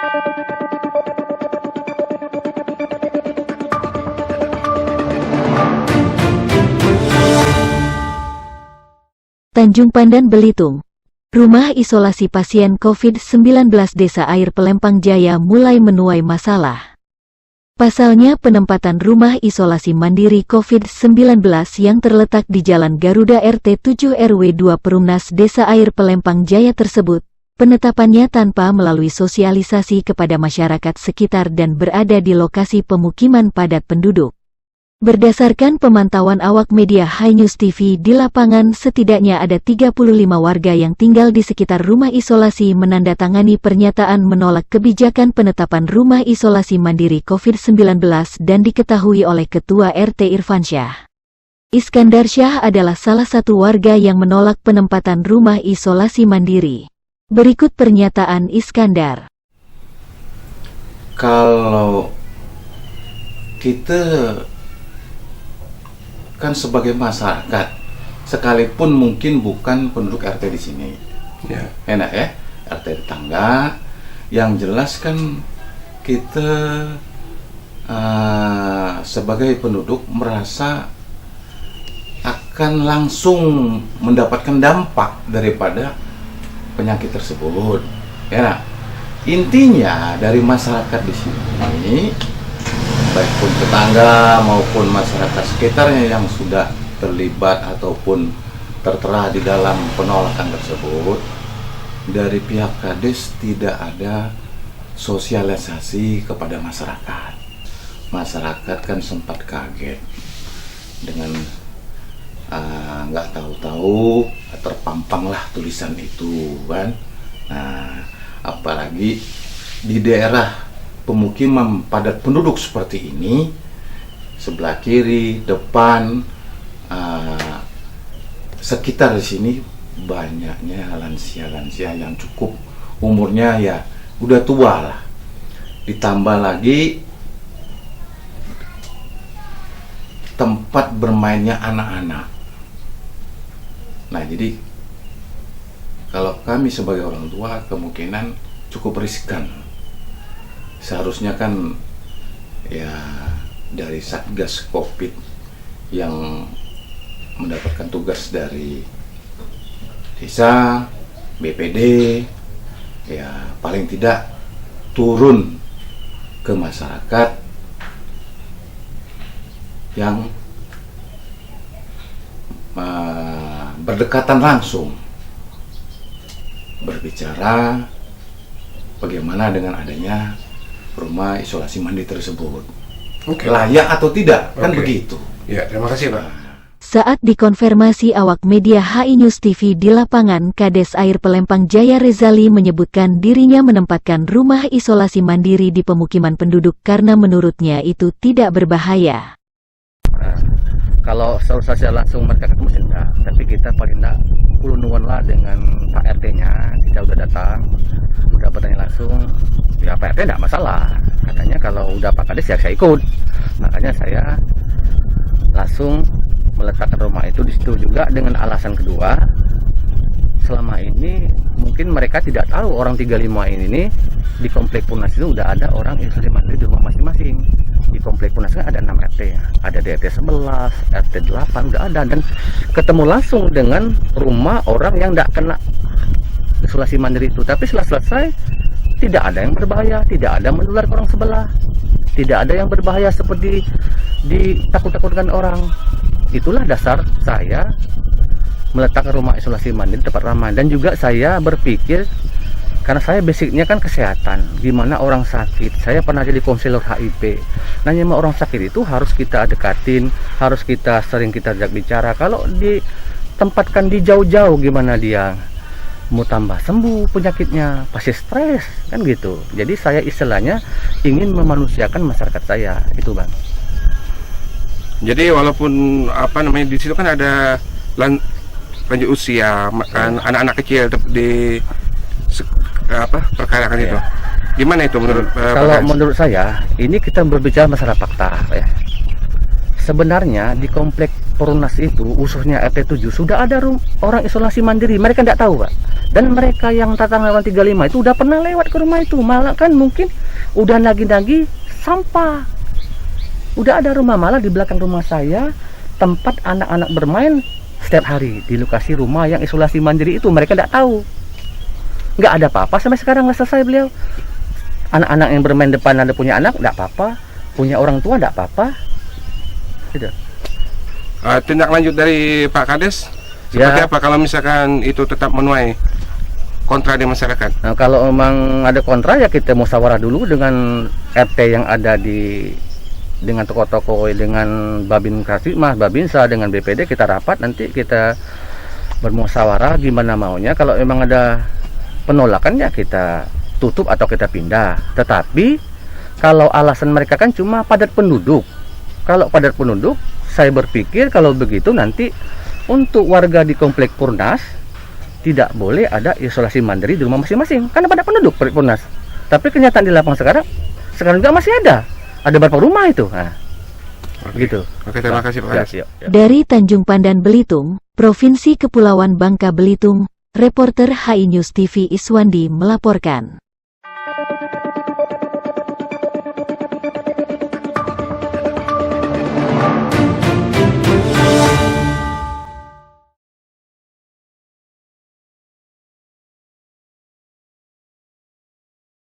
Tanjung Pandan, Belitung. Rumah isolasi pasien COVID-19 Desa Air Pelempang Jaya mulai menuai masalah. Pasalnya penempatan rumah isolasi mandiri COVID-19 yang terletak di Jalan Garuda RT 7 RW 2 Perumnas Desa Air Pelempang Jaya tersebut, penetapannya tanpa melalui sosialisasi kepada masyarakat sekitar dan berada di lokasi pemukiman padat penduduk. Berdasarkan pemantauan awak media HiNews TV di lapangan, setidaknya ada 35 warga yang tinggal di sekitar rumah isolasi menandatangani pernyataan menolak kebijakan penetapan rumah isolasi mandiri COVID-19 dan diketahui oleh Ketua RT Irfansyah Iskandar Syah adalah salah satu warga yang menolak penempatan rumah isolasi mandiri. Berikut pernyataan Iskandar. Kalau kita kan sebagai masyarakat, sekalipun mungkin bukan penduduk RT di sini, enak ya, RT tetangga, yang jelas kan kita sebagai penduduk merasa akan langsung mendapatkan dampak daripada penyakit tersebut, enak. Intinya dari masyarakat di sini, baik pun tetangga maupun masyarakat sekitarnya yang sudah terlibat ataupun tertera di dalam penolakan tersebut, dari pihak Kades tidak ada sosialisasi kepada masyarakat. Masyarakat kan sempat kaget dengan nggak tahu-tahu terpampanglah tulisan itu kan. Nah, apalagi di daerah pemukiman padat penduduk seperti ini, sebelah kiri, depan, sekitar di sini banyaknya lansia-lansia yang cukup umurnya ya udah tua lah. Ditambah lagi tempat bermainnya anak-anak. Nah, jadi kalau kami sebagai orang tua kemungkinan cukup riskan. Seharusnya kan ya dari Satgas Covid yang mendapatkan tugas dari desa, BPD, ya paling tidak turun ke masyarakat yang berdekatan langsung, berbicara bagaimana dengan adanya rumah isolasi mandiri tersebut. Layak atau tidak, kan begitu. Ya, terima kasih Pak. Saat dikonfirmasi awak media HiNews TV di lapangan, Kades Air Pelempang Jaya Rezali menyebutkan dirinya menempatkan rumah isolasi mandiri di pemukiman penduduk karena menurutnya itu tidak berbahaya. Kalau sosialisasi langsung mereka ketemu sih enggak, tapi kita paling enggak nuwun lah dengan Pak RT-nya, kita udah datang, udah bertanya langsung, ya Pak RT enggak masalah, katanya kalau udah Pak Kades ya saya ikut, makanya saya langsung meletakkan rumah itu di situ. Juga dengan alasan kedua, selama ini mungkin mereka tidak tahu orang 35 ini di komplek Punas itu udah ada orang isolasi mandiri di rumah masing-masing. Di komplek Punas kan ada 6 RT ya, ada di RT 11, RT 8 udah ada, dan ketemu langsung dengan rumah orang yang tidak kena isolasi mandiri itu. Tapi setelah selesai tidak ada yang berbahaya, tidak ada menular ke orang sebelah, tidak ada yang berbahaya seperti ditakut-takutkan orang. Itulah dasar saya meletakkan rumah isolasi mandiri tempat ramah. Dan juga saya berpikir, karena saya basicnya kan kesehatan, gimana orang sakit, saya pernah jadi konselor HIV. Nanya sama orang sakit itu harus kita dekatin, harus kita sering kita ajak bicara. Kalau ditempatkan di jauh-jauh, gimana dia mau tambah sembuh penyakitnya, pasti stres kan gitu. Jadi saya istilahnya ingin memanusiakan masyarakat saya itu Bang. Jadi walaupun di situ kan ada lanjut usia, anak-anak kecil di perkarakan itu. Gimana itu menurut kalau menurut saya, ini kita berbicara masalah fakta ya. Sebenarnya di komplek Perumnas itu, khususnya RT 7 sudah ada orang isolasi mandiri. Mereka tidak tahu Pak. Dan mereka yang tetangga 35 itu udah pernah lewat ke rumah itu, malah kan mungkin udah nagih-nagih sampah. Udah ada rumah malah di belakang rumah saya tempat anak-anak bermain setiap hari di lokasi rumah yang isolasi mandiri itu. Mereka tidak tahu, nggak ada apa-apa sampai sekarang, nggak selesai beliau. Anak-anak yang bermain depan ada punya anak nggak apa-apa, punya orang tua nggak apa-apa gitu. Tindak lanjut dari Pak Kades seperti apa kalau misalkan itu tetap menuai kontra di masyarakat? Nah, kalau memang ada kontra ya kita musyawarah dulu dengan RT yang ada dengan tokoh-tokoh, dengan Babin Kastimah, Babinsa, dengan BPD, kita rapat, nanti kita bermusyawarah gimana maunya. Kalau memang ada penolakan ya kita tutup atau kita pindah. Tetapi kalau alasan mereka kan cuma padat penduduk. Kalau padat penduduk, saya berpikir kalau begitu nanti untuk warga di Komplek Purnas tidak boleh ada isolasi mandiri di rumah masing-masing karena padat penduduk Purnas. Tapi kenyataan di lapangan sekarang juga masih ada berapa rumah itu. Nah, gitu. Oke, terima kasih Pak Kades. Dari Tanjung Pandan, Belitung, Provinsi Kepulauan Bangka Belitung, reporter HI News TV Iswandi melaporkan.